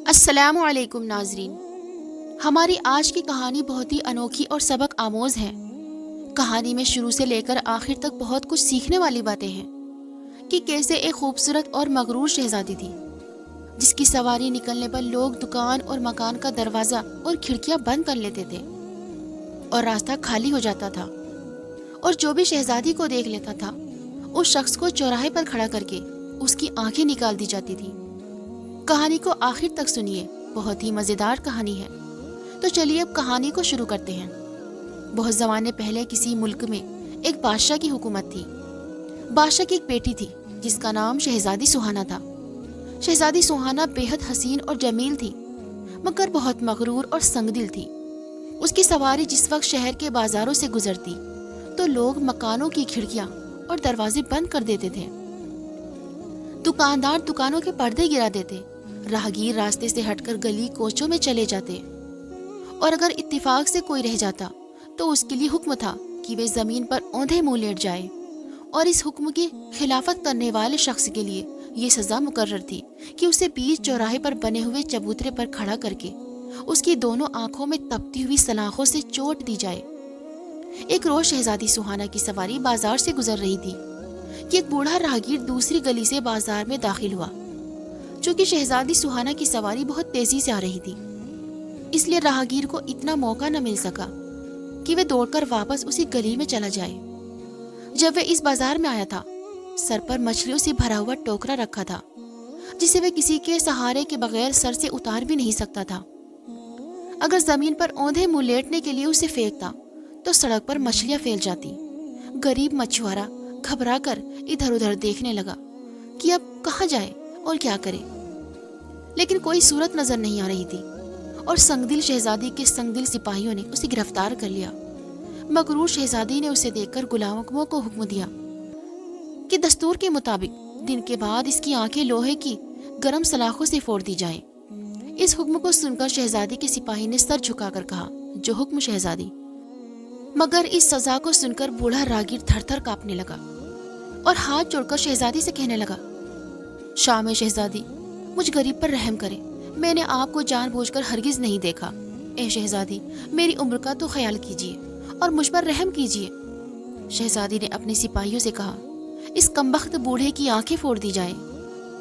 السلام علیکم ناظرین، ہماری آج کی کہانی بہت ہی انوکھی اور سبق آموز ہے۔ کہانی میں شروع سے لے کر آخر تک بہت کچھ سیکھنے والی باتیں ہیں کہ کیسے ایک خوبصورت اور مغرور شہزادی تھی جس کی سواری نکلنے پر لوگ دکان اور مکان کا دروازہ اور کھڑکیاں بند کر لیتے تھے اور راستہ خالی ہو جاتا تھا، اور جو بھی شہزادی کو دیکھ لیتا تھا اس شخص کو چوراہے پر کھڑا کر کے اس کی آنکھیں نکال دی جاتی تھی۔ کہانی کو آخر تک سنیے، بہت ہی مزیدار کہانی ہے۔ تو چلیے اب کہانی کو شروع کرتے ہیں۔ بہت زمانے پہلے کسی ملک میں ایک بادشاہ کی حکومت تھی۔ بادشاہ کی ایک بیٹی تھی جس کا نام شہزادی سہانا تھا۔ شہزادی سہانا بے حد حسین اور جمیل تھی، مگر بہت مغرور اور سنگ دل تھی۔ اس کی سواری جس وقت شہر کے بازاروں سے گزرتی تو لوگ مکانوں کی کھڑکیاں اور دروازے بند کر دیتے تھے، دکاندار دکانوں کے پردے گرا دیتے، راہگیر راستے سے ہٹ کر گلی کوچوں میں چلے جاتے، اور اگر اتفاق سے کوئی رہ جاتا تو اس کے لیے حکم تھا کہ وہ زمین پر اوندھے منہ لیٹ جائے، اور اس حکم کی خلافت کرنے والے شخص کے لیے یہ سزا مقرر تھی کہ اسے بیچ چوراہے پر بنے ہوئے چبوترے پر کھڑا کر کے اس کی دونوں آنکھوں میں تپتی ہوئی سلاخوں سے چوٹ دی جائے۔ ایک روز شہزادی سہانا کی سواری بازار سے گزر رہی تھی کہ ایک بوڑھا راہگیر دوسری گلی سے بازار میں داخل ہوا۔ چونکہ شہزادی سہانا کی سواری بہت تیزی سے آ رہی تھی، اس لیے راہگیر کو اتنا موقع نہ مل سکا کہ وہ دوڑ کر واپس اسی گلی میں چلا جائے۔ جب وہ اس بازار میں آیا تھا، سر پر مچھلیوں سے بھرا ہوا ٹوکرا رکھا تھا جسے وہ کسی کے سہارے کے بغیر سر سے اتار بھی نہیں سکتا تھا۔ اگر زمین پر اوندھے منہ لیٹنے کے لیے اسے پھینکتا تو سڑک پر مچھلیاں پھیل جاتی۔ غریب مچھوارا گھبرا کر ادھر ادھر دیکھنے لگا کہ اب کہاں جائے اور کیا کرے، لیکن کوئی صورت نظر نہیں آ رہی تھی، اور سنگدل شہزادی کے سنگدل سپاہیوں نے اسے گرفتار کر لیا۔ مغرور شہزادی نے اسے دیکھ کر غلاموں کو حکم دیا کہ دستور کے مطابق دن کے بعد اس کی آنکھیں لوہے کی گرم سلاخوں سے پھوڑ دی جائیں۔ اس حکم کو سن کر شہزادی کے سپاہی نے سر جھکا کر کہا، جو حکم شہزادی۔ مگر اس سزا کو سن کر بوڑھا راہگیر تھر تھر کانپنے لگا اور ہاتھ جوڑ کر شہزادی سے کہنے لگا، شام شہزادی، مجھ غریب پر رحم کرے، میں نے آپ کو جان بوجھ کر ہرگز نہیں دیکھا۔ اے شہزادی، میری عمر کا تو خیال کیجیے اور مجھ پر رحم کیجیے۔ شہزادی نے اپنے سپاہیوں سے کہا، اس کمبخت بوڑھے کی آنکھیں پھوڑ دی جائیں،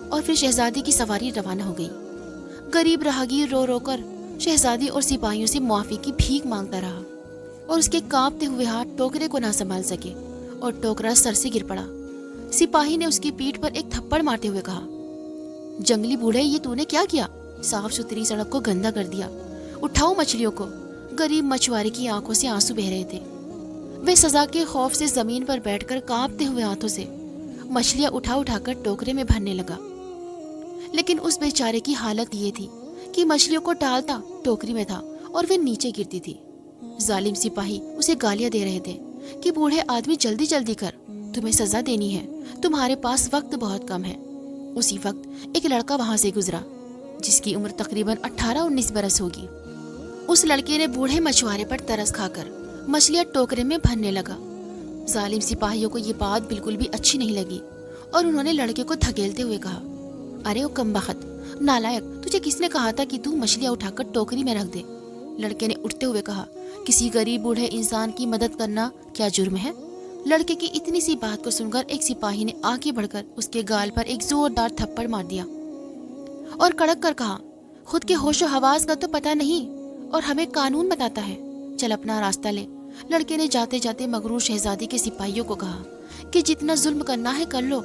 اور پھر شہزادی کی سواری روانہ ہو گئی۔ غریب راہگیر رو رو کر شہزادی اور سپاہیوں سے معافی کی بھیک مانگتا رہا، اور اس کے کانپتے ہوئے ہاتھ ٹوکرے کو نہ سنبھال سکے اور ٹوکرا سر سے گر پڑا۔ سپاہی نے اس کی پیٹھ پر ایک تھپڑ مارتے ہوئے کہا، جنگلی بوڑھے، یہ تو نے کیا کیا؟ صاف ستھری سڑک کو گندا کر دیا، اٹھاؤ مچھلیوں کو۔ غریب مچھوارے کی آنکھوں سے آنسو بہ رہے تھے۔ وہ سزا کے خوف سے زمین پر بیٹھ کر کانپتے ہوئے ہاتھوں سے مچھلیاں اٹھا اٹھا کر ٹوکرے میں بھرنے لگا، لیکن اس بیچارے کی حالت یہ تھی کہ مچھلیوں کو ڈالتا ٹوکری میں تھا اور وہ نیچے گرتی تھی۔ ظالم سپاہی اسے گالیاں دے رہے تھے کہ بوڑھے آدمی، جلدی جلدی کر، تمہیں سزا دینی ہے، تمہارے پاس وقت بہت کم ہے۔ اسی وقت ایک لڑکا وہاں سے گزرا جس کی عمر تقریباً 18-19 برس ہوگی۔ اس لڑکے نے بوڑھے مچھوارے پر ترس کھا کر مچھلیاں ٹوکرے میں بھرنے لگا۔ ظالم سپاہیوں کو یہ بات بالکل بھی اچھی نہیں لگی، اور انہوں نے لڑکے کو دھکیلتے ہوئے کہا، ارے او کمبخت، نالائق، تجھے کس نے کہا تھا کہ تو مچھلیاں اٹھا کر ٹوکری میں رکھ دے؟ لڑکے نے اٹھتے ہوئے کہا، کسی غریب بوڑھے انسان کی مدد کرنا کیا جرم ہے؟ لڑکے کی اتنی سی بات کو سن کر ایک سپاہی نے آگے بڑھ کر اس کے گال پر ایک زوردار تھپڑ مار دیا اور کڑک کر کہا، خود کے ہوش و حواس کا تو پتہ نہیں اور ہمیں قانون بتاتا ہے، چل اپنا راستہ لے۔ لڑکے نے جاتے جاتے مغرور شہزادی کے سپاہیوں کو کہا کہ جتنا ظلم کرنا ہے کر لو،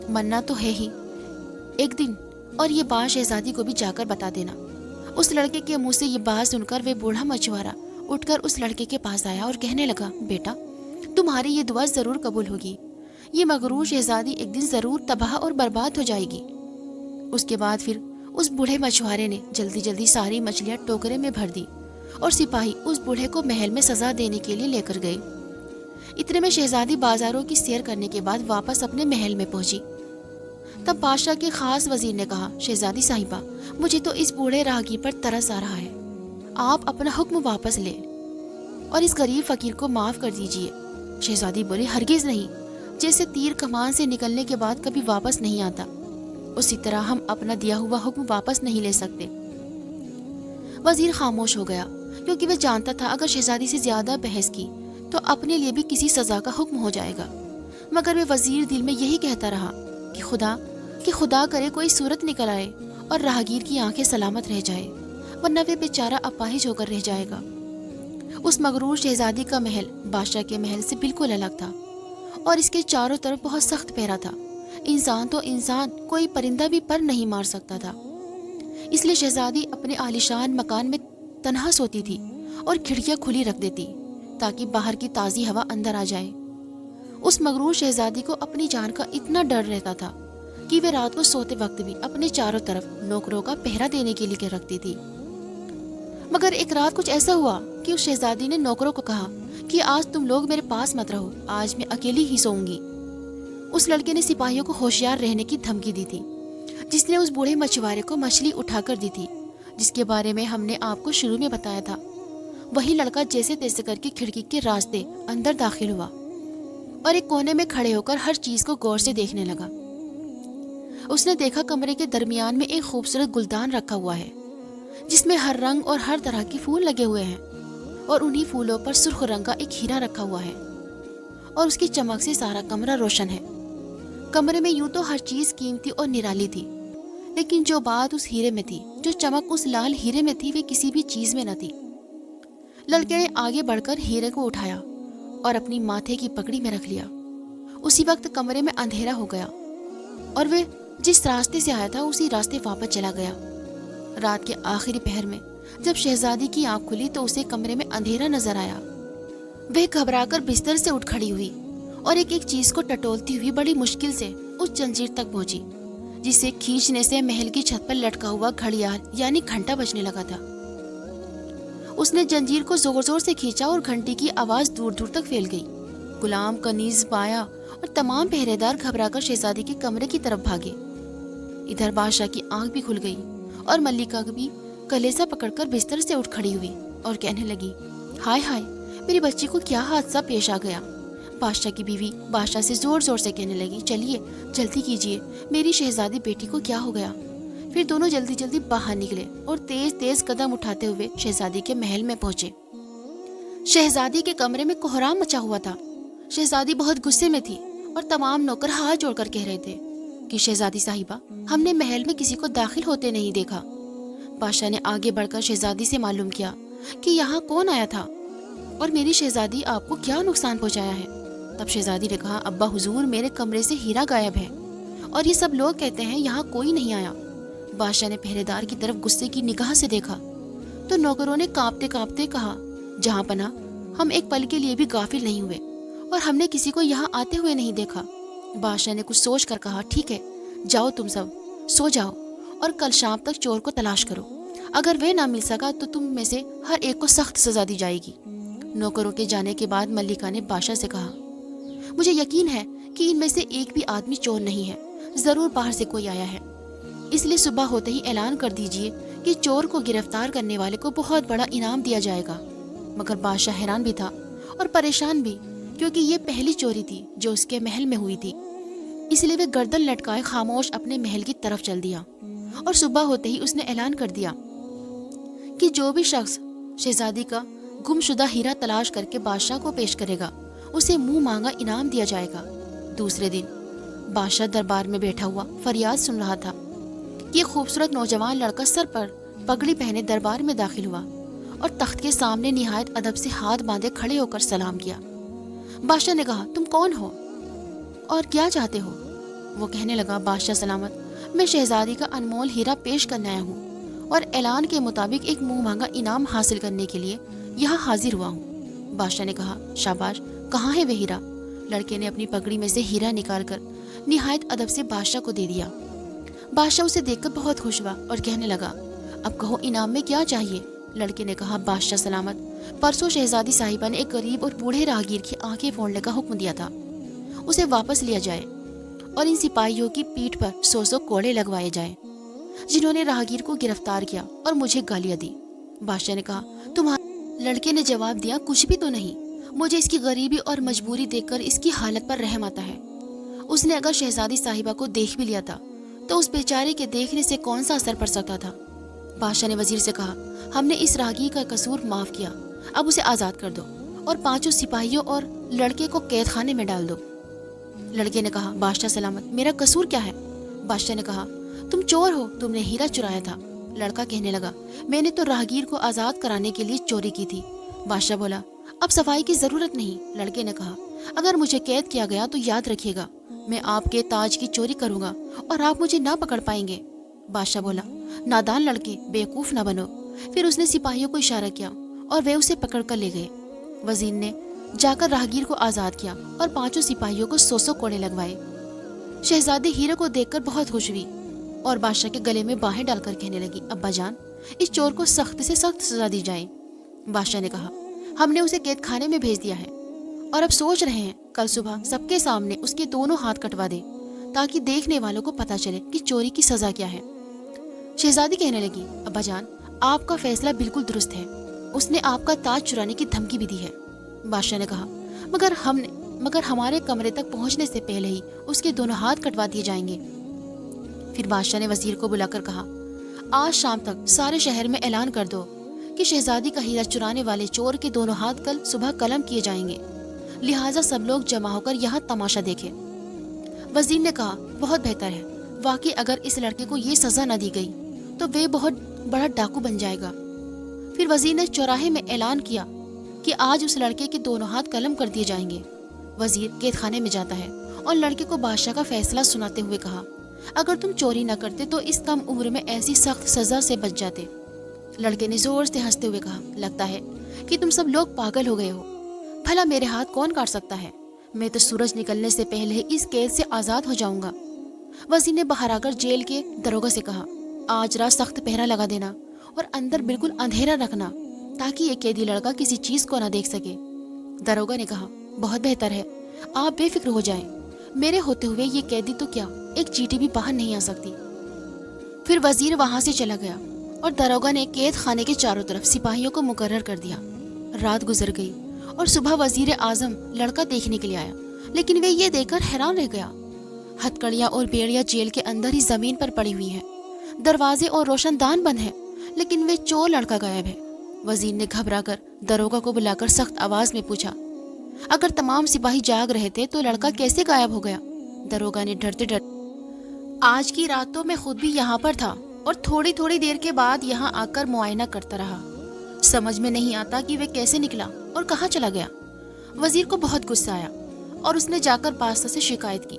مرنا تو ہے ہی ایک دن، اور یہ بات شہزادی کو بھی جا کر بتا دینا۔ اس لڑکے کے منہ سے یہ بات سن کر وہ بوڑھا مچھوارا اٹھ کر اس لڑکے کے پاس آیا اور کہنے لگا، بیٹا، تمہاری یہ دعا ضرور قبول ہوگی، یہ مغرور شہزادی ایک دن ضرور تباہ اور برباد ہو جائے گی۔ اس کے بعد پھر اس بوڑھے مچھوارے نے جلدی جلدی ساری مچھلیاں ٹوکرے میں بھر دی، اور سپاہی اس بوڑھے کو محل میں سزا دینے کے لیے لے کر گئے۔ اتنے میں شہزادی بازاروں کی سیر کرنے کے بعد واپس اپنے محل میں پہنچی۔ تب بادشاہ کے خاص وزیر نے کہا، شہزادی صاحبہ، مجھے تو اس بوڑھے راہگیر پر ترس آ رہا ہے، آپ اپنا حکم واپس لیں اور اس غریب فقیر کو معاف کر دیجیے۔ شہزادی بولی، ہرگز نہیں، جیسے تیر کمان سے نکلنے کے بعد کبھی واپس نہیں آتا، اسی طرح ہم اپنا دیا ہوا حکم واپس نہیں لے سکتے۔ وزیر خاموش ہو گیا کیونکہ وہ جانتا تھا اگر شہزادی سے زیادہ بحث کی تو اپنے لیے بھی کسی سزا کا حکم ہو جائے گا، مگر وہ وزیر دل میں یہی کہتا رہا کہ خدا کرے کوئی صورت نکل آئے اور راہگیر کی آنکھیں سلامت رہ جائے، ورنہ وہ بیچارہ اپاہج ہو کر رہ جائے گا۔ اس مغرور شہزادی کا محل بادشاہ کے محل سے بالکل الگ تھا اور اس کے چاروں طرف بہت سخت پہرا تھا۔ انسان تو انسان، کوئی پرندہ بھی پر نہیں مار سکتا تھا، اس لیے شہزادی اپنے عالیشان مکان میں تنہا سوتی تھی اور کھڑکیاں کھلی رکھ دیتی تاکہ باہر کی تازی ہوا اندر آ جائے۔ اس مغرور شہزادی کو اپنی جان کا اتنا ڈر رہتا تھا کہ وہ رات کو سوتے وقت بھی اپنے چاروں طرف نوکروں کا پہرا دینے کے لیے رکھتی تھی۔ مگر ایک رات کچھ ایسا ہوا کہ اس شہزادی نے نوکروں کو کہا کہ آج تم لوگ میرے پاس مت رہو، آج میں اکیلی ہی سوؤں گی۔ اس لڑکے نے سپاہیوں کو ہوشیار رہنے کی دھمکی دی تھی، جس نے اس بوڑھے مچھوارے کو مچھلی اٹھا کر دی تھی جس کے بارے میں ہم نے آپ کو شروع میں بتایا تھا۔ وہی لڑکا جیسے تیسے کر کے کھڑکی کے راستے اندر داخل ہوا اور ایک کونے میں کھڑے ہو کر ہر چیز کو غور سے دیکھنے لگا۔ اس نے دیکھا کمرے کے درمیان میں ایک خوبصورت گلدان رکھا ہوا ہے جس میں ہر رنگ اور ہر طرح کے پھول لگے ہوئے ہیں، اور انہی پھولوں پر سرخ رنگ کا ایک ہیرا رکھا ہوا ہے اور اس کی چمک سے سارا کمرہ روشن ہے۔ کمرے میں یوں تو ہر چیز قیمتی اور نرالی تھی، لیکن جو بات اس ہیرے میں تھی، جو چمک اس لال ہیرے میں تھی، وہ کسی بھی چیز میں نہ تھی۔ لڑکے نے آگے بڑھ کر ہیرے کو اٹھایا اور اپنی ماتھے کی پگڑی میں رکھ لیا۔ اسی وقت کمرے میں اندھیرا ہو گیا اور وہ جس راستے سے آیا تھا اسی راستے واپس چلا گیا۔ رات کے آخری پہر میں جب شہزادی کی آنکھ کھلی تو اسے کمرے میں اندھیرا نظر آیا۔ وہ گھبرا کر بستر سے اٹھ کھڑی ہوئی اور ایک ایک چیز کو ٹٹولتی ہوئی بڑی مشکل سے اس زنجیر تک پہنچی جسے کھینچنے سے محل کی چھت پر لٹکا ہوا گھڑیال یعنی گھنٹا بجنے لگا تھا۔ اس نے زنجیر کو زور زور سے کھینچا اور گھنٹی کی آواز دور دور تک پھیل گئی۔ غلام، کنیز، بایا اور تمام پہرے دار گھبرا کر شہزادی کے کمرے کی طرف بھاگے۔ ادھر بادشاہ کی آنکھ بھی کھل گئی اور ملکہ بھی کلیسا پکڑ کر بستر سے اٹھ کھڑی ہوئی اور کہنے لگی، ہائے ہائے، میری بچی کو کیا حادثہ پیش آ گیا۔ بادشاہ کی بیوی بادشاہ سے زور زور سے کہنے لگی، چلیے جلدی کیجیے، میری شہزادی بیٹی کو کیا ہو گیا۔ پھر دونوں جلدی جلدی باہر نکلے اور تیز تیز قدم اٹھاتے ہوئے شہزادی کے محل میں پہنچے۔ شہزادی کے کمرے میں کوہرام مچا ہوا تھا۔ شہزادی بہت غصے میں تھی اور تمام نوکر ہاتھ جوڑ کر کہہ رہے تھے کہ شہزادی صاحبہ، ہم نے محل میں کسی کو داخل ہوتے نہیں دیکھا۔ بادشاہ نے آگے بڑھ کر شہزادی سے معلوم کیا کہ یہاں کون آیا تھا اور میری شہزادی آپ کو کیا نقصان پہنچایا ہے۔ تب شہزادی نے کہا، ابا حضور، میرے کمرے سے ہیرا غائب ہے اور یہ سب لوگ کہتے ہیں یہاں کوئی نہیں آیا۔ بادشاہ نے پہرے دار کی طرف غصے کی نگاہ سے دیکھا تو نوکروں نے کانپتے کانپتے کہا، جہاں پناہ، ہم ایک پل کے لیے بھی غافل نہیں ہوئے اور ہم نے کسی کو یہاں آتے ہوئے نہیں دیکھا۔ بادشاہ نے کچھ سوچ کر کہا، ٹھیک ہے، جاؤ تم سب سو جاؤ اور کل شام تک چور کو تلاش کرو، اگر وہ نہ مل سکا تو تم میں سے ہر ایک کو سخت سزا دی جائے گی۔ نوکروں کے جانے کے بعد ملکہ نے بادشاہ سے کہا، مجھے یقین ہے کہ ان میں سے ایک بھی آدمی چور نہیں ہے، ضرور باہر سے کوئی آیا ہے، اس لیے صبح ہوتے ہی اعلان کر دیجئے کہ چور کو گرفتار کرنے والے کو بہت بڑا انعام دیا جائے گا۔ مگر بادشاہ حیران بھی تھا اور پریشان بھی، کیونکہ یہ پہلی چوری تھی جو اس کے محل میں ہوئی تھی، اس لیے وہ گردن لٹکائے خاموش اپنے محل کی طرف چل دیا اور صبح ہوتے ہی اس نے اعلان کر دیا کہ جو بھی شخص شہزادی کا گم شدہ ہیرا تلاش کر کے بادشاہ کو پیش کرے گا اسے منہ مانگا انعام دیا جائے گا۔ دوسرے دن بادشاہ دربار میں بیٹھا ہوا فریاد سن رہا تھا کہ ایک خوبصورت نوجوان لڑکا سر پر پگڑی پہنے دربار میں داخل ہوا اور تخت کے سامنے نہایت ادب سے ہاتھ باندھے کھڑے ہو کر سلام کیا۔ بادشاہ نے کہا، تم کون ہو اور کیا چاہتے ہو؟ وہ کہنے لگا، بادشاہ سلامت، میں شہزادی کا انمول ہیرا پیش کرنے آیا ہوں اور اعلان کے مطابق ایک منہ مانگا انعام حاصل کرنے کے لیے یہاں حاضر ہوا ہوں۔ بادشاہ نے کہا، شاباش، کہاں ہے وہ ہیرا؟ لڑکے نے اپنی پگڑی میں سے ہیرا نکال کر نہایت ادب سے بادشاہ کو دے دیا۔ بادشاہ اسے دیکھ کر بہت خوش ہوا اور کہنے لگا، اب کہو انعام میں کیا چاہیے؟ لڑکے نے کہا، بادشاہ سلامت، پرسوں شہزادی صاحبہ نے ایک غریب اور بوڑھے راہگیر کی آنکھیں پھوڑنے کا حکم دیا تھا، اسے واپس لیا جائے اور ان سپاہیوں کی پیٹھ پر 100 کوڑے لگوائے جائیں جنہوں نے راہگیر کو گرفتار کیا اور مجھے گالیاں دی۔ بادشاہ نے کہا، تمہارا؟ لڑکے نے جواب دیا، کچھ بھی تو نہیں، مجھے اس کی غریبی اور مجبوری دیکھ کر اس کی حالت پر رحم آتا ہے۔ اس نے اگر شہزادی صاحبہ کو دیکھ بھی لیا تھا تو اس بیچارے کے دیکھنے سے کون سا اثر پڑ سکتا تھا؟ بادشاہ نے وزیر سے کہا، ہم نے اس راہگیر کا قصور معاف کیا، اب اسے آزاد کر دو اور 5 سپاہیوں اور لڑکے کو قید خانے میں ڈال دو۔ لڑکے نے کہا، بادشاہ سلامت، میرا قصور کیا ہے؟ بادشاہ نے کہا، تم چور ہو، تم نے ہیرا چرایا تھا۔ لڑکا کہنے لگا، میں نے تو راہگیر کو آزاد کرانے کے لیے چوری کی تھی۔ بادشاہ بولا، اب صفائی کی ضرورت نہیں۔ لڑکے نے کہا، اگر مجھے قید کیا گیا تو یاد رکھیے گا، میں آپ کے تاج کی چوری کروں گا اور آپ مجھے نہ پکڑ پائیں گے۔ بادشاہ بولا، نادان لڑکے، بیوقوف نہ بنو۔ پھر اس نے سپاہیوں کو اشارہ کیا اور وہ اسے پکڑ کر لے گئے۔ وزیر نے جا کر راہگیر کو آزاد کیا اور 5 سپاہیوں کو 100 کوڑے لگوائے۔ شہزادی ہیرے کو دیکھ کر بہت خوش ہوئی اور بادشاہ کے گلے میں باہیں ڈال کر کہنے لگی، ابا جان، اس چور کو سخت سے سخت سزا دی جائے۔ بادشاہ نے کہا، ہم نے اسے قید خانے میں بھیج دیا ہے اور اب سوچ رہے ہیں کل صبح سب کے سامنے اس کے دونوں ہاتھ کٹوا دے تاکہ دیکھنے والوں کو پتہ چلے کہ چوری کی سزا کیا ہے۔ شہزادی کہنے لگی، ابا جان، آپ کا فیصلہ بالکل درست ہے، اس نے آپ کا تاج چرانے کی دھمکی بھی دی ہے۔ بادشاہ نے کہا، مگر ہمارے کمرے تک پہنچنے سے پہلے ہی اس کے دونوں ہاتھ کٹوا دیے جائیں گے۔ پھر بادشاہ نے وزیر کو بلا کر کہا، آج شام تک سارے شہر میں اعلان کر دو کہ شہزادی کا ہیرا چرانے والے چور کے دونوں ہاتھ کل صبح قلم کیے جائیں گے، لہٰذا سب لوگ جمع ہو کر یہاں تماشا دیکھیں۔ وزیر نے کہا، بہت بہتر ہے، واقعی اگر اس لڑکے کو یہ سزا نہ دی گئی تو وہ بہت بڑا ڈاکو بن جائے گا۔ پھر وزیر نے چوراہے میں اعلان کیا کہ آج اس لڑکے کے دونوں ہاتھ قلم کر دیے جائیں گے۔ وزیر قید خانے میں جاتا ہے اور لڑکے کو بادشاہ کا فیصلہ سناتے ہوئے کہا، اگر تم چوری نہ کرتے تو اس کم عمر میں ایسی سخت سزا سے بچ جاتے۔ لڑکے نے زور سے ہنستے ہوئے کہا، لگتا ہے کہ تم سب لوگ پاگل ہو گئے ہو، بھلا میرے ہاتھ کون کاٹ سکتا ہے؟ میں تو سورج نکلنے سے پہلے ہی اس قید سے آزاد ہو جاؤں گا۔ وزیر نے باہر آ کر جیل کے داروغہ سے کہا، آج رات سخت پہرا لگا دینا اور اندر بالکل اندھیرا رکھنا تاکہ یہ قیدی لڑکا کسی چیز کو نہ دیکھ سکے۔ داروغہ نے کہا، بہت بہتر ہے، آپ بے فکر ہو جائیں، میرے ہوتے ہوئے یہ قیدی تو کیا ایک چیٹی بھی باہر نہیں آ سکتی۔ پھر وزیر وہاں سے چلا گیا اور داروغہ نے قید خانے کے چاروں طرف سپاہیوں کو مقرر کر دیا۔ رات گزر گئی اور صبح وزیر اعظم لڑکا دیکھنے کے لیے آیا، لیکن وہ یہ دیکھ کر حیران رہ گیا۔ ہتکڑیاں اور بیڑیاں جیل کے اندر ہی زمین پر پڑی ہوئی ہیں، دروازے اور روشن دان بند ہیں، لیکن وہ چور لڑکا غائب ہے۔ وزیر نے گھبرا کر داروغہ کو بلا کر سخت آواز میں پوچھا، اگر تمام سپاہی جاگ رہے تھے تو لڑکا کیسے غائب ہو گیا؟ داروغہ نے ڈرتے ڈرتے، آج کی رات تو میں خود بھی یہاں پر تھا اور تھوڑی دیر کے بعد یہاں آ کر معائنہ کرتا رہا، سمجھ میں نہیں آتا کہ وہ کیسے نکلا اور کہاں چلا گیا۔ وزیر کو بہت غصہ آیا اور اس نے جا کر بادشاہ سے شکایت کی۔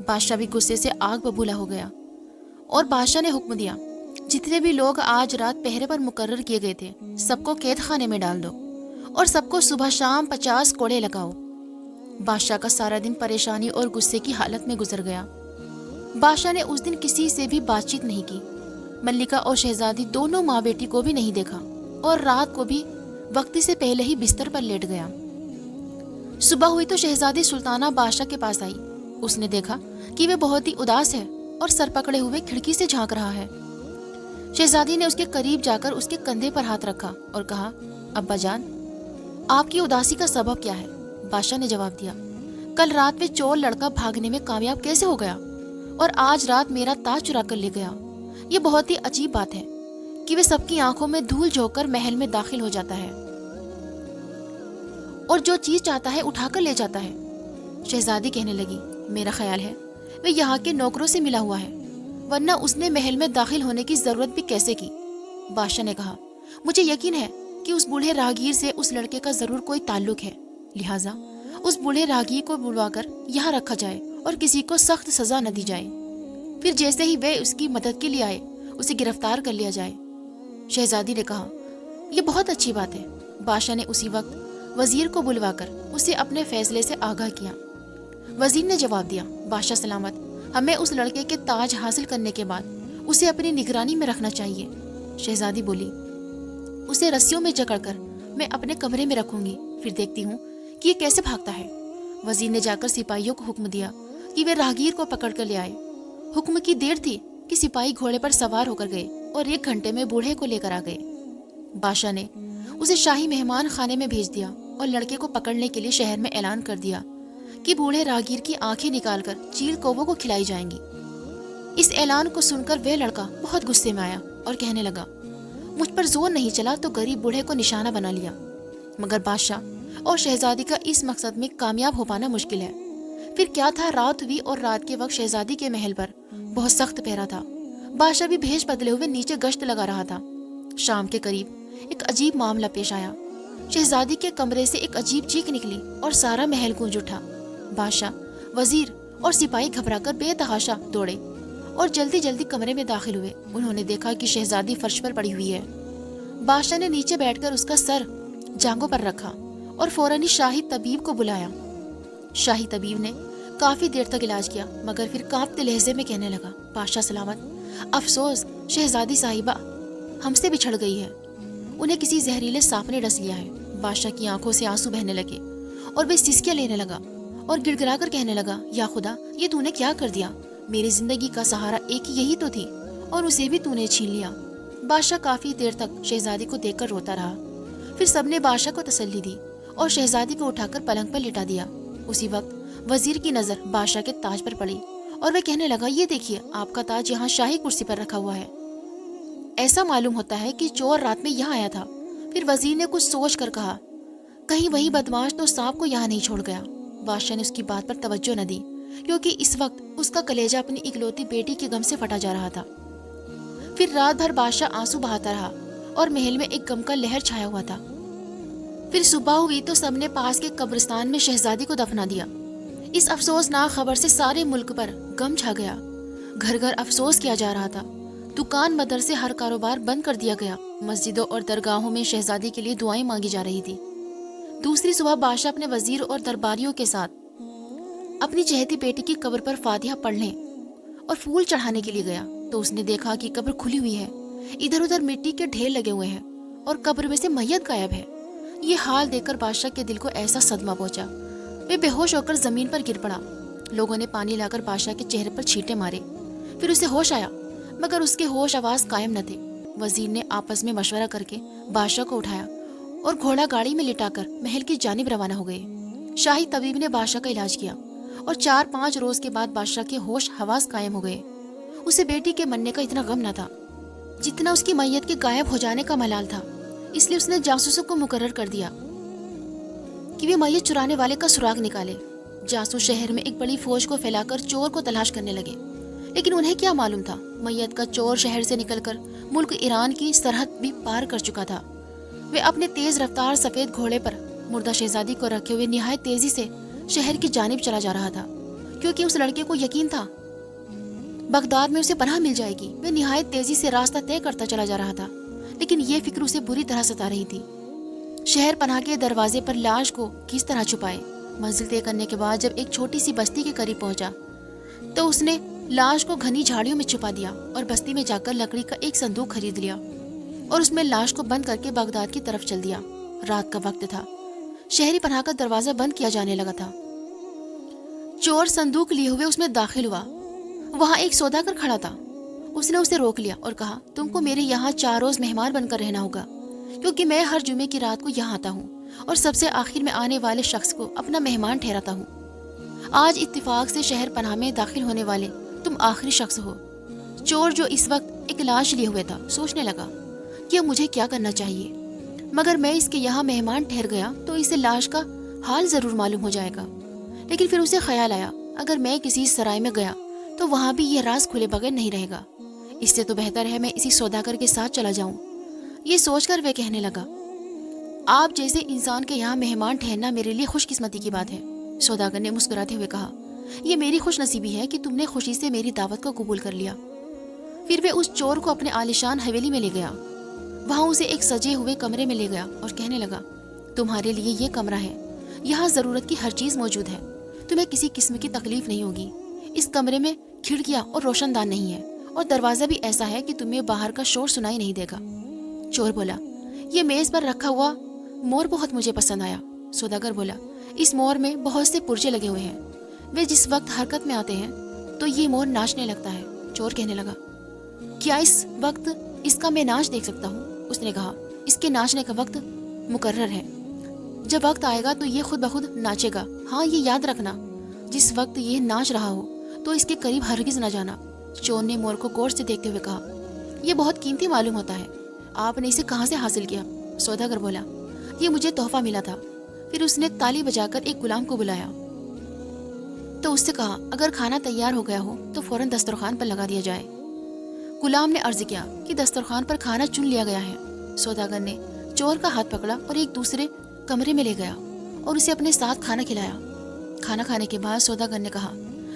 بادشاہ بھی غصے سے آگ ببولا ہو گیا اور بادشاہ نے حکم دیا، جتنے بھی لوگ آج رات پہرے پر مقرر کیے گئے تھے سب کو قید خانے میں ڈال دو اور سب کو صبح شام 50 کوڑے لگاؤ۔ بادشاہ کا سارا دن پریشانی اور غصے کی حالت میں گزر گیا۔ بادشاہ نے اس دن کسی سے بھی بات چیت نہیں کی، ملکہ اور شہزادی دونوں ماں بیٹی کو بھی نہیں دیکھا اور رات کو بھی وقتی سے پہلے ہی بستر پر لیٹ گیا۔ صبح ہوئی تو شہزادی سلطانہ بادشاہ کے پاس آئی۔ اس نے دیکھا کہ وہ بہت ہی اداس ہے اور سر پکڑے ہوئے کھڑکی سے جھانک رہا ہے۔ شہزادی نے اس کے قریب جا کر اس کے کندھے پر ہاتھ رکھا اور کہا، ابا جان، آپ کی اداسی کا سبب کیا ہے؟ بادشاہ نے جواب دیا، کل رات میں چور لڑکا بھاگنے میں کامیاب کیسے ہو گیا اور آج رات میرا تاج چرا کر لے گیا۔ یہ بہت ہی عجیب بات ہے کہ وہ سب کی آنکھوں میں دھول جھونک کر محل میں داخل ہو جاتا ہے اور جو چیز چاہتا ہے اٹھا کر لے جاتا ہے۔ شہزادی کہنے لگی، میرا خیال ہے وہ یہاں کے نوکروں سے ملا ہوا ہے، ورنہ اس نے محل میں داخل ہونے کی ضرورت بھی کیسے کی؟ بادشاہ نے کہا، مجھے یقین ہے کہ اس بوڑھے راہگیر سے اس لڑکے کا ضرور کوئی تعلق ہے، لہٰذا اس بوڑھے راہگیر کو بلوا کر یہاں رکھا جائے اور کسی کو سخت سزا نہ دی جائے، پھر جیسے ہی وہ اس کی مدد کے لیے آئے اسے گرفتار کر لیا جائے۔ شہزادی نے کہا، یہ بہت اچھی بات ہے۔ بادشاہ نے اسی وقت وزیر کو بلوا کر اسے اپنے فیصلے سے آگاہ کیا۔ وزیر نے جواب دیا، بادشاہ سلامت، ہمیں اس لڑکے کے تاج حاصل کرنے کے بعد اسے اپنی نگرانی میں رکھنا چاہیے۔ شہزادی بولی، اسے رسیوں میں جکڑ کر میں اپنے کمرے میں رکھوں گی، پھر دیکھتی ہوں کہ یہ کیسے بھاگتا ہے۔ وزیر نے جا کر سپاہیوں کو حکم دیا کہ وہ راہگیر کو پکڑ کر لے آئے۔ حکم کی دیر تھی کہ سپاہی گھوڑے پر سوار ہو کر گئے اور 1 گھنٹے میں بوڑھے کو لے کر آ گئے۔ بادشاہ نے اسے شاہی مہمان خانے میں بھیج دیا اور لڑکے کو پکڑنے کے لیے شہر میں اعلان کر دیا کہ بوڑھے راہگیر کی آنکھیں نکال کر چیل کووں کو کھلائی جائیں گی۔ اس اعلان کو سن کر وہ لڑکا بہت غصے میں آیا اور کہنے لگا مجھ پر زور نہیں چلا تو غریب بوڑھے کو نشانہ بنا لیا، مگر بادشاہ اور شہزادی کا اس مقصد میں کامیاب ہو پانا مشکل ہے۔ پھر کیا تھا، رات ہوئی اور رات کے وقت شہزادی کے محل پر بہت سخت پہرا تھا۔ بادشاہ بھی بھیش بدلے ہوئے نیچے گشت لگا رہا تھا۔ شام کے قریب ایک عجیب معاملہ پیش آیا۔ شہزادی کے کمرے سے ایک عجیب چیخ نکلی اور سارا محل گونج اٹھا۔ بادشاہ، وزیر اور سپاہی گھبرا کر بے تحاشا دوڑے اور جلدی جلدی کمرے میں داخل ہوئے۔ انہوں نے دیکھا کہ شہزادی فرش پر پڑی ہوئی ہے۔ بادشاہ نے نیچے بیٹھ کر اس کا سر جانگوں پر رکھا اور فوراً ہی شاہی طبیب کو بلایا۔ شاہی طبیب نے کافی دیر تک علاج کیا، مگر پھر کانپتے لہجے میں کہنے لگا، بادشاہ سلامت، افسوس شہزادی صاحبہ ہم سے بچھڑ گئی ہے۔ انہیں کسی زہریلے سانپ نے ڈس لیا ہے۔ بادشاہ کی آنکھوں سے آنسو بہنے لگے اور وہ سسکیاں لینے لگا اور گڑ گڑا کر کہنے لگا، یا خدا، یہ تو نے کیا کر دیا؟ میری زندگی کا سہارا ایک یہی تو تھی اور اسے بھی تو نے چھین لیا۔ بادشاہ کافی دیر تک شہزادی کو دیکھ کر روتا رہا۔ پھر سب نے بادشاہ کو تسلی دی اور شہزادی کو اٹھا کر پلنگ پر لٹا دیا۔ اسی وقت وزیر کی نظر بادشاہ کے تاج پر پڑی اور وہ کہنے لگا، یہ دیکھیے، آپ کا تاج یہاں شاہی کرسی پر رکھا ہوا ہے۔ ایسا معلوم ہوتا ہے کہ چور رات میں یہاں آیا تھا۔ پھر وزیر نے کچھ سوچ کر کہا، کہیں وہی بدماش تو سانپ کو یہاں نہیں چھوڑ گیا۔ بادشاہ نے اس کی بات پر توجہ نہ دی، کیونکہ اس وقت اس کا کلیجہ اپنی اکلوتی بیٹی کے غم سے پھٹا جا رہا تھا۔ پھر رات بھر بادشاہ آنسو بہاتا رہا اور محل میں ایک غم کا لہر چھایا ہوا تھا۔ پھر صبح ہوئی تو سب نے پاس کے قبرستان میں شہزادی کو دفنا دیا۔ اس افسوسناک خبر سے سارے ملک پر غم چھا گیا۔ گھر گھر افسوس کیا جا رہا تھا۔ دکان مدرسے ہر کاروبار بند کر دیا گیا۔ مسجدوں اور درگاہوں میں شہزادی کے لیے دعائیں مانگی جا رہی تھی۔ دوسری صبح بادشاہ اپنے وزیر اور درباریوں کے ساتھ اپنی چہیتی بیٹی کی قبر پر فاتحہ پڑھنے اور پھول چڑھانے کے لیے گیا تو اس نے دیکھا کہ قبر کھلی ہوئی ہے، ادھر ادھر مٹی کے ڈھیر لگے ہوئے ہیں اور قبر میں سے میت غائب ہے۔ یہ حال دیکھ کر بادشاہ کے دل کو ایسا صدمہ پہنچا، وہ بے ہوش ہو کر زمین پر گر پڑا۔ لوگوں نے پانی لا کر بادشاہ کے چہرے پر چھینٹے مارے۔ پھر اسے ہوش آیا، مگر اس کے ہوش آواز قائم نہ تھے۔ وزیر نے آپس میں مشورہ کر کے بادشاہ کو اٹھایا اور گھوڑا گاڑی میں لٹا کر محل کی جانب روانہ ہو گئے۔ شاہی طبیب نے بادشاہ کا علاج کیا اور 4-5 روز کے بعد بادشاہ کے ہوش حواس قائم ہو گئے۔ اسے بیٹی کے مرنے کا اتنا غم نہ تھا جتنا اس کی میت کے غائب ہو جانے کا ملال تھا۔ اس لیے اس نے جاسوسوں کو مقرر کر دیا کہ وہ میت چرانے والے کا سراغ نکالے۔ جاسوس شہر میں ایک بڑی فوج کو پھیلا کر چور کو تلاش کرنے لگے، لیکن انہیں کیا معلوم تھا میت کا چور شہر سے نکل کر ملک ایران کی سرحد بھی پار کر چکا تھا۔ وہ اپنے تیز رفتار سفید گھوڑے پر مردہ شہزادی کو رکھے ہوئے نہایت تیزی سے شہر کی جانب چلا جا رہا تھا، کیونکہ اس لڑکے کو یقین تھا بغداد میں اسے پناہ مل جائے گی۔ وہ نہایت تیزی سے راستہ طے کرتا چلا جا رہا تھا، لیکن یہ فکر اسے بری طرح ستا رہی تھی، شہر پناہ کے دروازے پر لاش کو کس طرح چھپائے۔ منزل طے کرنے کے بعد جب ایک چھوٹی سی بستی کے قریب پہنچا تو اس نے لاش کو گھنی جھاڑیوں میں چھپا دیا اور بستی میں جا کر لکڑی کا ایک صندوق خرید لیا اور اس میں لاش کو بند کر کے بغداد کی طرف چل دیا۔ رات کا وقت تھا، شہری پناہ کا دروازہ بند کیا جانے لگا تھا۔ چور صندوق لیے ہوئے اس میں داخل ہوا۔ وہاں ایک سوداگر کھڑا تھا۔ اس نے اسے روک لیا اور کہا، تم کو میرے یہاں 4 روز مہمان بن کر رہنا ہوگا، کیونکہ میں ہر جمعے کی رات کو یہاں آتا ہوں اور سب سے آخر میں آنے والے شخص کو اپنا مہمان ٹھہراتا ہوں۔ آج اتفاق سے شہر پناہ میں داخل ہونے والے تم آخری شخص ہو۔ چور جو اس وقت ایک لاش لیے ہوئے تھا سوچنے لگا کہ مجھے کیا کرنا چاہیے، مگر میں اس کے یہاں مہمان ٹھہر گیا تو اسے لاش کا حال ضرور معلوم ہو جائے گا۔ لیکن پھر اسے خیال آیا، اگر میں کسی سرائے میں گیا تو وہاں بھی یہ راز کھلے بغیر نہیں رہے گا، اس سے تو بہتر ہے میں اسی سوداگر کے ساتھ چلا جاؤں۔ یہ سوچ کر وہ کہنے لگا، آپ جیسے انسان کے یہاں مہمان ٹھہرنا میرے لیے خوش قسمتی کی بات ہے۔ سوداگر نے مسکراتے ہوئے کہا، یہ میری خوش نصیبی ہے کہ تم نے خوشی سے میری دعوت کو قبول کر لیا۔ پھر وہ اس چور کو اپنے عالیشان حویلی میں لے گیا۔ وہاں اسے ایک سجے ہوئے کمرے میں لے گیا اور کہنے لگا، تمہارے لیے یہ کمرہ ہے، یہاں ضرورت کی ہر چیز موجود ہے، تمہیں کسی قسم کی تکلیف نہیں ہوگی۔ اس کمرے میں کھڑکیاں اور روشن دان نہیں ہے اور دروازہ بھی ایسا ہے کہ تمہیں باہر کا شور سنائی نہیں دے گا۔ چور بولا، یہ میز پر رکھا ہوا مور بہت مجھے پسند آیا۔ سوداگر بولا، اس مور میں بہت سے پرجے لگے ہوئے ہیں، وہ جس وقت حرکت میں آتے ہیں تو یہ مور ناچنے لگتا ہے۔ چور کہنے لگا، کیا اس وقت اس کا میں ناچ دیکھ سکتا ہوں؟ اس نے کہا، اس کے ناچنے کا وقت مقرر ہے، جب وقت آئے گا تو یہ خود بخود ناچے گا۔ ہاں، یہ یاد رکھنا، جس وقت یہ ناچ رہا ہو تو اس کے قریب ہرگز نہ جانا۔ چور نے مور کو غور سے دیکھتے ہوئے کہا، یہ بہت قیمتی معلوم ہوتا ہے، آپ نے اسے کہاں سے حاصل کیا؟ سوداگر بولا، یہ مجھے تحفہ ملا تھا۔ پھر اس نے تالی بجا کر ایک غلام کو بلایا تو اس سے کہا اگر کھانا تیار ہو گیا ہو تو فوراً دسترخوان پر لگا دیا جائے۔ غلام نے عرض کیا کہ دسترخوان پر کھانا چن لیا گیا ہے۔ سوداگر نے چور کا ہاتھ پکڑا اور ایک دوسرے کمرے میں لے گیا اور اسے اپنے ساتھ کھانا کھلایا۔ کھانا کھانے کے بعد سوداگر نے کہا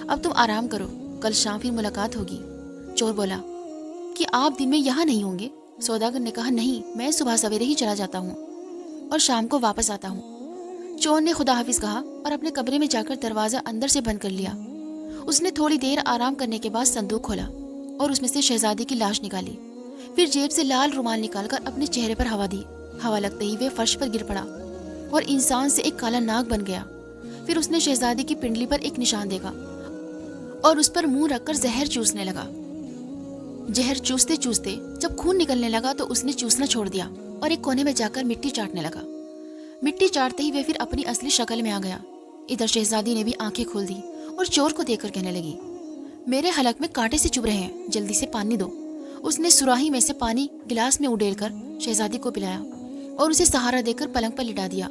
اب تم آرام کرو، کل شام پھر ملاقات ہوگی۔ چور بولا کہ آپ دن میں یہاں نہیں ہوں گے؟ سوداگر نے کہا نہیں، میں صبح سویرے ہی چلا جاتا ہوں اور شام کو واپس آتا ہوں۔ چور نے خدا حافظ کہا اور اپنے کمرے میں جا کر دروازہ اندر سے بند کر لیا۔ اس نے تھوڑی دیر آرام کرنے کے بعد صندوق کھولا اور اس میں سے شہزادی کی لاش نکالی۔ پھر جیب سے لال رومال نکال کر اپنے چہرے پر ہوا دی۔ ہوا لگتے ہی وہ فرش پر گر پڑا اور انسان سے ایک کالا ناگ بن گیا۔ پھر اس نے شہزادی کی پنڈلی پر ایک نشان دیکھا اور اس پر منہ رکھ کر زہر چوسنے لگا۔ زہر چوستے چوستے جب خون نکلنے لگا تو اس نے چوسنا چھوڑ دیا اور ایک کونے میں جا کر مٹی چاٹنے لگا۔ مٹی چاٹتے ہی وہ پھر اپنی اصلی شکل میں آ گیا۔ ادھر شہزادی نے بھی آنکھیں کھول دی اور چور کو دیکھ کر کہنے لگی میرے حلق میں کانٹے سے چبھ رہے ہیں، جلدی سے پانی دو۔ اس نے سراہی میں سے پانی گلاس میں اڈیل کر شہزادی کو پلایا اور اسے سہارا دے کر پلنگ پر لٹا دیا۔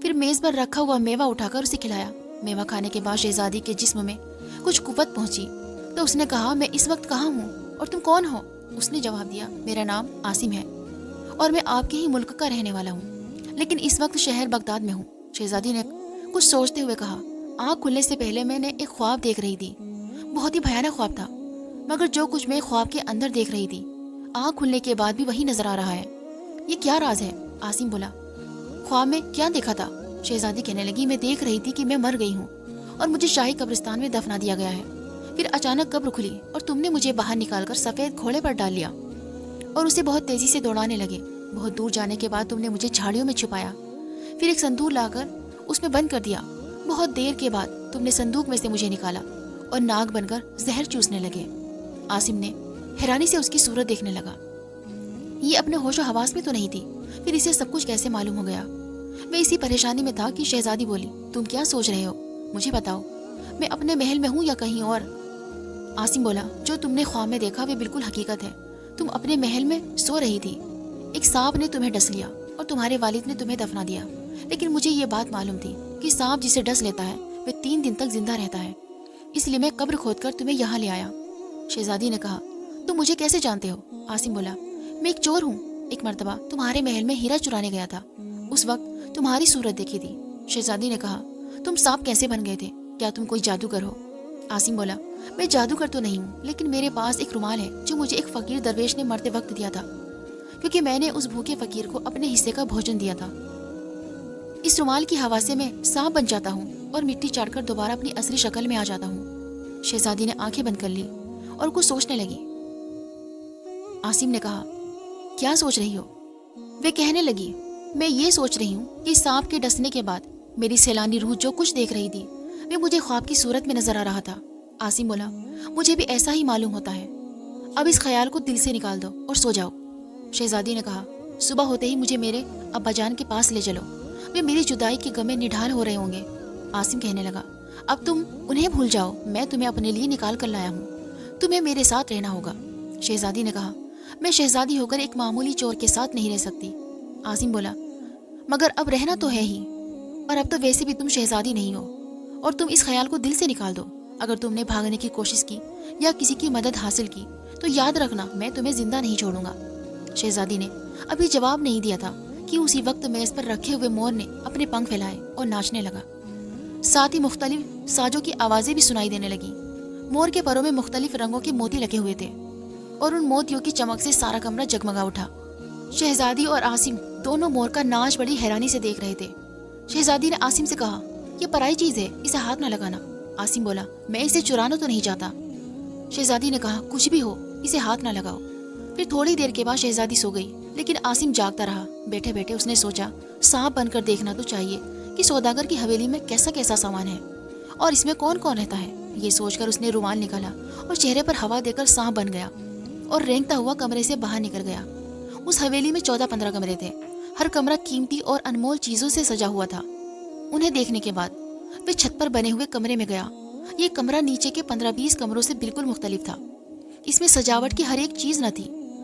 پھر میز پر رکھا ہوا میوہ اٹھا کر اسے کھلایا۔ میوہ کھانے کے بعد شہزادی کے جسم میں کچھ قوت پہنچی تو اس نے کہا میں اس وقت کہاں ہوں اور تم کون ہو؟ اس نے جواب دیا میرا نام عاصم ہے اور میں آپ کے ہی ملک کا رہنے والا ہوں، لیکن اس وقت شہر بغداد میں ہوں۔ شہزادی نے کچھ سوچتے ہوئے کہا آنکھ کھلنے سے پہلے میں نے ایک خواب دیکھ رہی تھی، بہت ہی بھیانک خواب تھا، مگر جو کچھ میں خواب کے اندر دیکھ رہی تھی آنکھ کھلنے کے بعد بھی وہی نظر آ رہا ہے۔ یہ کیا راز ہے؟ عاصم بولا خواب میں کیا دیکھا تھا؟ شہزادی کہنے لگی میں دیکھ رہی تھی کہ میں مر گئی ہوں اور مجھے شاہی قبرستان میں دفنا دیا گیا ہے۔ پھر اچانک قبر کھلی اور تم نے مجھے باہر نکال کر سفید گھوڑے پر ڈال لیا اور اسے بہت تیزی سے دوڑانے لگے۔ بہت دور جانے کے بعد تم نے مجھے جھاڑیوں میں چھپایا، پھر ایک صندوق لا کر اس میں بند کر دیا۔ بہت دیر کے بعد تم نے صندوق میں سے مجھے نکالا اور ناگ بن کر زہر چوسنے لگے۔ عاصم نے حیرانی سے اس کی صورت دیکھنے لگا، یہ اپنے ہوش و حواس میں تو نہیں تھی، پھر اسے سب کچھ کیسے معلوم ہو گیا؟ میں اسی پریشانی میں تھا کہ شہزادی بولی تم کیا سوچ رہے ہو؟ مجھے بتاؤ میں اپنے محل میں ہوں یا کہیں اور؟ عاصم بولا جو تم نے خواب میں دیکھا وہ بالکل حقیقت ہے، تم اپنے محل میں سو رہی تھی، ایک سانپ نے تمہیں ڈس لیا اور تمہارے والد نے تمہیں دفنا دیا، لیکن مجھے یہ بات معلوم تھی کہ سانپ جسے ڈس لیتا ہے وہ 3 دن تک زندہ رہتا ہے، اس لیے میں قبر کھود کر تمہیں یہاں لے آیا۔ شہزادی نے کہا تم مجھے کیسے جانتے ہو؟ عاصم بولا میں ایک چور ہوں، ایک مرتبہ تمہارے محل میں ہیرا چرانے گیا تھا، اس وقت تمہاری صورت دیکھی تھی۔ شہزادی نے کہا تم سانپ کیسے بن گئے تھے؟ کیا تم کوئی جادوگر ہو؟ عاصم بولا میں جادوگر تو نہیں ہوں، لیکن میرے پاس ایک رومال ہے جو مجھے ایک فقیر درویش نے مرتے وقت دیا تھا، کیونکہ میں نے اس بھوکے فقیر کو اپنے حصے کا بھوجن دیا تھا۔ اس رومال کی ہوا سے میں سانپ بن جاتا ہوں اور مٹی چاٹ کر دوبارہ اپنی اصلی شکل میں آ جاتا ہوں۔ شہزادی نے آنکھیں بند کر لی اور کچھ سوچنے لگی۔ عاصم نے کہا کیا سوچ رہی ہو؟ وہ کہنے لگی میں یہ سوچ رہی ہوں کہ سانپ کے ڈسنے کے بعد میری سیلانی روح جو کچھ دیکھ رہی تھی وہ مجھے خواب کی صورت میں نظر آ رہا تھا۔ عاصم بولا مجھے بھی ایسا ہی معلوم ہوتا ہے، اب اس خیال کو دل سے نکال دو اور سو جاؤ۔ شہزادی نے کہا صبح ہوتے ہی مجھے میرے ابا جان کے پاس لے چلو، وہ میری جدائی کے غم میں نڈھال ہو رہے ہوں گے۔ عاصم کہنے لگا اب تم انہیں بھول جاؤ، میں تمہیں اپنے لیے نکال کر لایا ہوں، تمہیں میرے ساتھ رہنا ہوگا۔ شہزادی نے کہا میں شہزادی ہو کر ایک معمولی چور کے ساتھ نہیں رہ سکتی۔ عاصم بولا مگر اب رہنا تو ہے ہی، اور اب تو ویسے بھی تم شہزادی نہیں ہو، اور تم اس خیال کو دل سے نکال دو، اگر تم نے بھاگنے کی کوشش کی یا کسی کی مدد حاصل کی تو یاد رکھنا میں تمہیں زندہ نہیں چھوڑوں گا۔ شہزادی نے ابھی جواب نہیں دیا تھا کہ اسی وقت میز پر رکھے ہوئے مور نے اپنے پنکھ پھیلائے اور ناچنے لگا، ساتھ ہی مختلف سازوں کی آوازیں بھی سنائی دینے لگی۔ مور کے پروں میں مختلف رنگوں کے موتی لگے ہوئے تھے اور ان موتیوں کی چمک سے سارا کمرہ جگمگا اٹھا۔ شہزادی اور عاصم دونوں مور کا ناچ بڑی حیرانی سے دیکھ رہے تھے۔ شہزادی نے عاصم سے کہا یہ پرائی چیز ہے، اسے ہاتھ نہ لگانا۔ عاصم بولا میں اسے چرانا تو نہیں چاہتا۔ شہزادی نے کہا کچھ بھی ہو اسے ہاتھ نہ لگاؤ۔ پھر تھوڑی دیر کے بعد شہزادی سو گئی، لیکن عاصم جاگتا رہا۔ بیٹھے بیٹھے اس نے سوچا سانپ بن کر دیکھنا تو چاہیے کہ سوداگر کی حویلی میں کیسا کیسا سامان ہے اور اس میں کون کون رہتا ہے۔ یہ سوچ کر اس نے رومال نکالا اور چہرے پر ہوا دے کر سانپ بن گیا اور رینگتا ہوا کمرے سے باہر نکل گیا۔ اس حویلی میں 14-15 کمرے تھے، ہر کمرہ قیمتی اور انمول چیزوں سے سجا ہوا تھا۔ انہیں دیکھنے کے بعد وہ چھت پر بنے ہوئے کمرے میں گیا۔ یہ کمرہ نیچے کے 15-20 کمروں سے بالکل مختلف تھا، اس میں سجاوٹ کی ہر ایک چیز نہ تھی،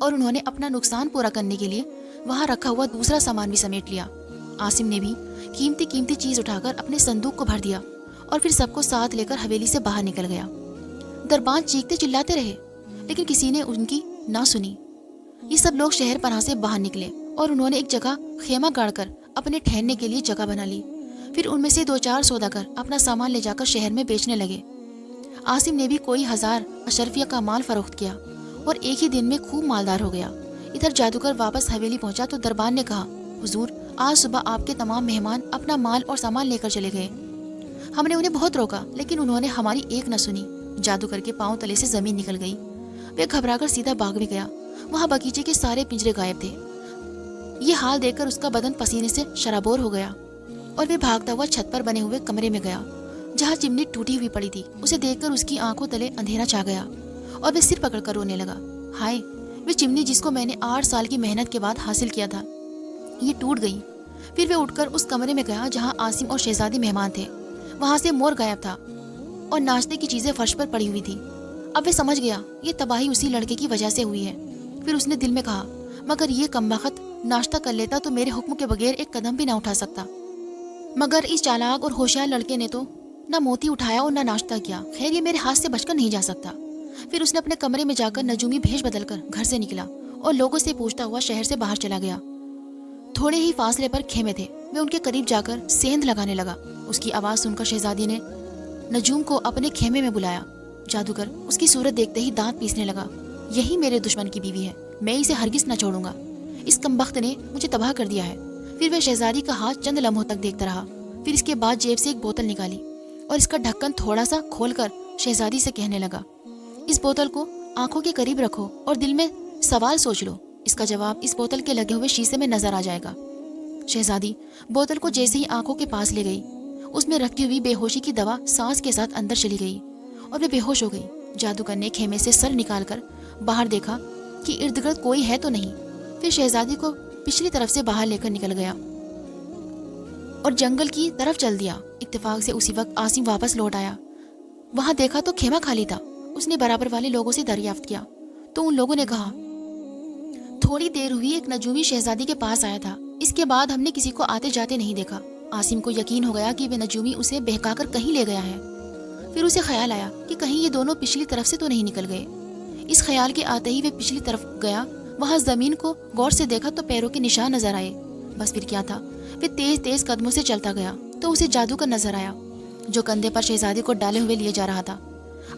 اور انہوں نے اپنا نقصان پورا کرنے کے لیے وہاں رکھا ہوا دوسرا سامان بھی سمیٹ لیا۔ عاصم نے بھی قیمتی چیز اٹھا کر اپنے صندوق کو بھر دیا اور پھر سب کو ساتھ لے کر حویلی سے باہر نکل گیا۔ دربان چیختے چلاتے رہے لیکن کسی نے ان کی نہ سنی۔ یہ سب لوگ شہر پناہ سے باہر نکلے اور انہوں نے ایک جگہ خیمہ گاڑ کر اپنے ٹھہرنے کے لیے جگہ بنا لی۔ پھر ان میں سے 2-4 سوداگر اپنا سامان لے جا کر شہر میں بیچنے لگے۔ عاصم نے بھی کوئی 1000 اشرفیہ کا مال فروخت کیا اور ایک ہی دن میں خوب مالدار ہو گیا۔ ادھر جادوگر واپس حویلی پہنچا تو دربان نے کہا، حضور آج صبح آپ کے تمام مہمان اپنا مال اور سامان لے کر چلے گئے۔ ہم نے انہیں بہت روکا لیکن انہوں نے ہماری ایک نہ سنی۔ جادوگر کے پاؤں تلے سے زمین نکل گئی۔ وہ گھبرا کر سیدھا بھاگ بھی گیا۔ وہاں باغیچے کے سارے پنجرے غائب تھے۔ یہ حال دیکھ کر اس کا بدن پسینے سے شرابور ہو گیا اور وہ بھاگتا ہوا چھت پر بنے ہوئے کمرے میں گیا جہاں چمنی ٹوٹی ہوئی پڑی تھی۔ اسے دیکھ کر اس کی آنکھوں تلے اندھیرا چھا گیا اور وہ سر پکڑ کر رونے لگا۔ ہائے، وہ چمنی جس کو میں نے 8 سال کی محنت کے بعد حاصل کیا تھا، یہ ٹوٹ گئی۔ پھر وہ اٹھ کر اس کمرے میں گیا جہاں عاصم اور شہزادی مہمان تھے۔ وہاں سے مور غائب تھا اور ناشتے کی چیزیں فرش پر پڑی ہوئی تھی۔ اب وہ سمجھ گیا یہ تباہی اسی لڑکے کی وجہ سے ہوئی ہے۔ پھر اس نے دل میں کہا، مگر یہ کمبخت ناشتہ کر لیتا تو میرے حکم کے بغیر ایک قدم بھی نہ اٹھا سکتا۔ مگر اس چالاک اور ہوشیار لڑکے نے تو نہ موتی اٹھایا اور نہ ناشتہ کیا۔ خیر یہ میرے ہاتھ سے بچ کر نہیں جا سکتا۔ پھر اس نے اپنے کمرے میں جا کر نجومی بھیش بدل کر گھر سے نکلا اور لوگوں سے پوچھتا ہوا شہر سے باہر چلا گیا۔ تھوڑے ہی فاصلے پر خیمے تھے۔ وہ ان کے قریب جا کر سیند لگانے لگا۔ اس کی آواز سن کر شہزادی نے نجوم کو اپنے خیمے میں بلایا۔ جادوگر اس کی صورت دیکھتے ہی دانت پیسنے لگا۔ یہی میرے دشمن کی بیوی ہے، میں اسے ہرگز نہ چھوڑوں گا۔ اس کمبخت نے مجھے تباہ کر دیا ہے۔ پھر وہ شہزادی کا ہاتھ چند لمحوں تک دیکھتا رہا۔ پھر اس کے بعد جیب سے ایک بوتل نکالی اور اس کا ڈھکن تھوڑا سا کھول کر شہزادی سے کہنے لگا، اس بوتل کو آنکھوں کے قریب رکھو اور دل میں سوال سوچ لو۔ اس کا جواب اس بوتل کے لگے ہوئے شیشے میں نظر آ جائے گا۔ شہزادی بوتل کو جیسے ہی آنکھوں کے پاس لے گئی، اس میں رکھی ہوئی بے ہوشی کی دوا سانس کے ساتھ اندر چلی گئی اور وہ بے ہوش ہو گئی۔ جادوگر نے خیمے سے سر نکال کر باہر دیکھا کہ ارد گرد کوئی ہے تو نہیں۔ پھر شہزادی کو پچھلی طرف سے باہر لے کر نکل گیا اور جنگل کی طرف چل دیا۔ اتفاق سے اسی وقت عاصم واپس لوٹ آیا۔ وہاں دیکھا تو خیمہ خالی تھا۔ اس نے برابر والے لوگوں سے دریافت کیا تو ان لوگوں نے کہا، تھوڑی دیر ہوئی ایک نجومی شہزادی کے پاس آیا تھا، اس کے بعد ہم نے کسی کو آتے جاتے نہیں دیکھا۔ عاصم کو یقین ہو گیا کہ وہ نجومی اسے بہکا کر کہیں لے گیا ہے۔ پھر اسے خیال آیا کہ کہیں یہ دونوں پچھلی طرف سے تو نہیں نکل گئے۔ اس خیال کے آتے ہی وہ پچھلی طرف گیا۔ وہاں زمین کو غور سے دیکھا تو پیروں کے نشان نظر آئے۔ بس پھر کیا تھا، وہ تیز تیز قدموں سے چلتا گیا تو اسے جادوگر نظر آیا جو کندھے پر شہزادی کو ڈالے ہوئے لیے جا رہا تھا۔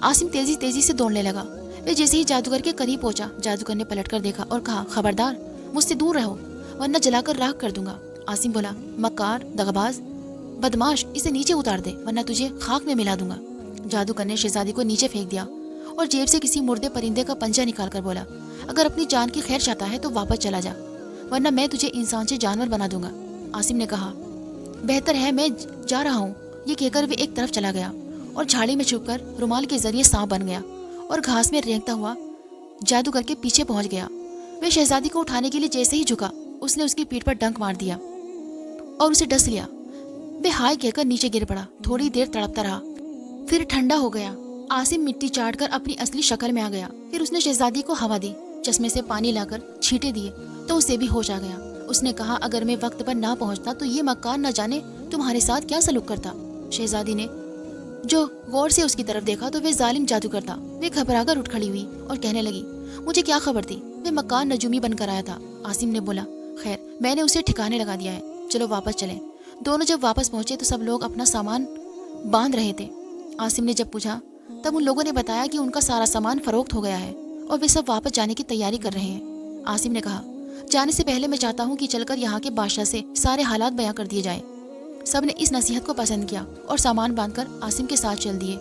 عاصم تیزی سے دوڑنے لگا۔ وہ جیسے ہی جادوگر کے قریب پہنچا، جادوگر نے پلٹ کر دیکھا اور کہا، خبردار مجھ سے دور رہو ورنہ جلا کر راکھ کر دوں گا۔ عاصم بولا، مکار، دغاباز، بدماش، اسے نیچے اتار دے ورنہ تجھے خاک میں ملا دوں گا۔ جادوگر نے شہزادی کو نیچے پھینک دیا اور جیب سے کسی مردے پرندے کا پنجہ نکال کر بولا، اگر اپنی جان کی خیر چاہتا ہے تو واپس چلا جا ورنہ میں تجھے انسان سے جانور بنا دوں گا۔ عاصم نے کہا، بہتر ہے میں جا رہا ہوں۔ یہ کہہ کر وہ ایک طرف چلا گیا اور جھاڑی میں چھپ کر رومال کے ذریعے سانپ بن گیا اور گھاس میں رینگتا ہوا جادوگر کے پیچھے پہنچ گیا۔ وہ شہزادی کو اٹھانے کے لیے جیسے ہی جھکا، اس نے اس کی پیٹھ پر ڈنک مار دیا اور اسے ڈس لیا۔ وہ ہائے کہہ کر نیچے گر پڑا۔ تھوڑی دیر تڑپتا رہا، پھر ٹھنڈا ہو گیا۔ عاصم مٹی چاٹ کر اپنی اصلی شکل میں آ گیا۔ پھر اس نے شہزادی کو ہوا دی، چشمے سے پانی لا کر چھینٹے دیے تو اسے بھی ہوش آ گیا۔ اس نے کہا، اگر میں وقت پر نہ پہنچتا تو یہ مکار نہ جانے تمہارے ساتھ کیا سلوک کرتا۔ شہزادی نے جو غور سے اس کی طرف دیکھا تو وہ ظالم جادوگر تھا۔ وہ گھبرا کر اٹھ کھڑی ہوئی اور کہنے لگی، مجھے کیا خبر تھی، وہ مکار نجومی بن کر آیا تھا۔ عاصم نے بولا، خیر میں نے اسے ٹھکانے لگا دیا ہے، چلو واپس چلیں۔ دونوں جب واپس پہنچے تو سب لوگ اپنا سامان باندھ رہے تھے۔ عاصم نے جب پوچھا تب ان لوگوں نے بتایا کہ ان کا سارا سامان فروخت ہو گیا ہے اور وہ سب واپس جانے کی تیاری کر رہے ہیں۔ عاصم نے کہا، جانے سے پہلے میں چاہتا ہوں کہ چل کر یہاں کے بادشاہ سے سارے حالات بیان کر دیے جائیں۔ سب نے اس نصیحت کو پسند کیا اور سامان باندھ کر عاصم کے ساتھ چل دیے۔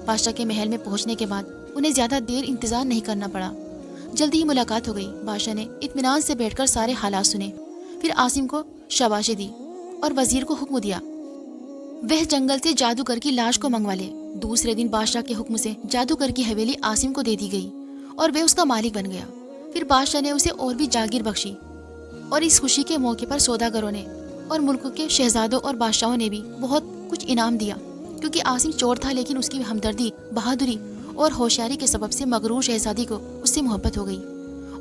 بادشاہ کے محل میں پہنچنے کے بعد انہیں زیادہ دیر انتظار نہیں کرنا پڑا۔ جلدی ہی ملاقات ہو گئی۔ بادشاہ نے اطمینان سے بیٹھ کر سارے حالات سنے، پھر عاصم کو شاباشی دی اور وزیر کو حکم دیا وہ جنگل سے جادوگر کی لاش کو منگوا لے۔ دوسرے دن بادشاہ کے حکم سے جادوگر کی حویلی عاصم کو دے دی گئی اور وہ اس کا مالک بن گیا۔ پھر بادشاہ نے اسے اور بھی جاگیر بخشی اور اس خوشی کے موقع پر سوداگروں نے اور ملک کے شہزادوں اور بادشاہوں نے بھی بہت کچھ انعام دیا، کیونکہ عاصم چور تھا لیکن اس کی ہمدردی، بہادری اور ہوشیاری کے سبب سے مغرور شہزادی کو اس سے محبت ہو گئی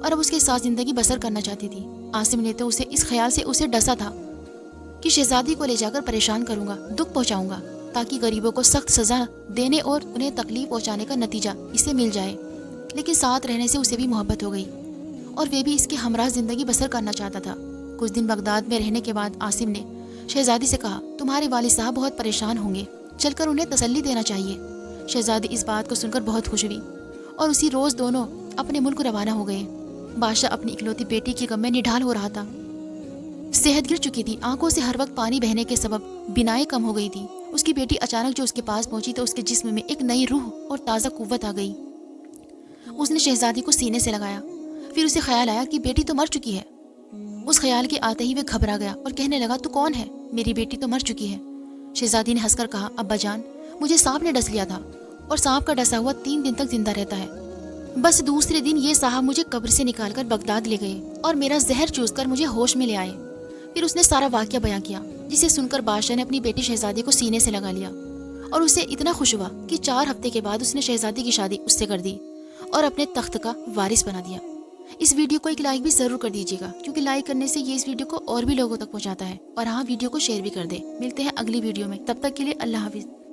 اور اب اس کے ساتھ زندگی بسر کرنا چاہتی تھی۔ عاصم نے تو اسے اس خیال سے اسے ڈسا تھا کہ شہزادی کو لے جا کر پریشان کروں گا، دکھ پہنچاؤں گا، تاکہ غریبوں کو سخت سزا دینے اور انہیں تکلیف پہنچانے کا نتیجہ اسے مل جائے۔ لیکن ساتھ رہنے سے اسے بھی محبت ہو گئی اور وہ بھی اس کے ہمراہ زندگی بسر کرنا چاہتا تھا۔ کچھ دن بغداد میں رہنے کے بعد عاصم نے شہزادی سے کہا، تمہارے والد صاحب بہت پریشان ہوں گے، چل کر انہیں تسلی دینا چاہیے۔ شہزادی اس بات کو سن کر بہت خوش ہوئی اور اسی روز دونوں اپنے ملک روانہ ہو گئے۔ بادشاہ اپنی اکلوتی بیٹی کی غم میں نڈھال ہو رہا تھا۔ صحت گر چکی تھی، آنکھوں سے ہر وقت پانی بہنے کے سبب بینائی کم ہو گئی تھی۔ اس کی بیٹی اچانک جو اس کے پاس پہنچی تو اس کے جسم میں ایک نئی روح اور تازہ قوت آ گئی۔ اس نے شہزادی کو سینے سے لگایا، پھر اسے خیال آیا کہ بیٹی تو مر چکی ہے۔ اس خیال کے آتے ہی وہ گھبرا گیا اور کہنے لگا، تو کون ہے؟ میری بیٹی تو مر چکی ہے۔ شہزادی نے ہنس کر کہا، ابا جان، مجھے سانپ نے ڈس لیا تھا اور سانپ کا ڈسا ہوا 3 دن تک زندہ رہتا ہے۔ بس دوسرے دن یہ صاحب مجھے قبر سے نکال کر بغداد لے گئے اور میرا زہر چوس کر مجھے ہوش میں لے آئے۔ پھر اس نے سارا واقعہ بیان کیا، جسے سن کر بادشاہ نے اپنی بیٹی شہزادی کو سینے سے لگا لیا اور اسے اتنا خوش ہوا کہ 4 ہفتے کے بعد اس نے شہزادی کی شادی اس سے کر دی اور اپنے تخت کا وارث بنا دیا۔ اس ویڈیو کو ایک لائک بھی ضرور کر دیجیے گا، کیونکہ لائک کرنے سے یہ اس ویڈیو کو اور بھی لوگوں تک پہنچاتا ہے، اور ہاں، ویڈیو کو شیئر بھی کر دیں۔ ملتے ہیں اگلی ویڈیو میں، تب تک کے لیے اللہ حافظ۔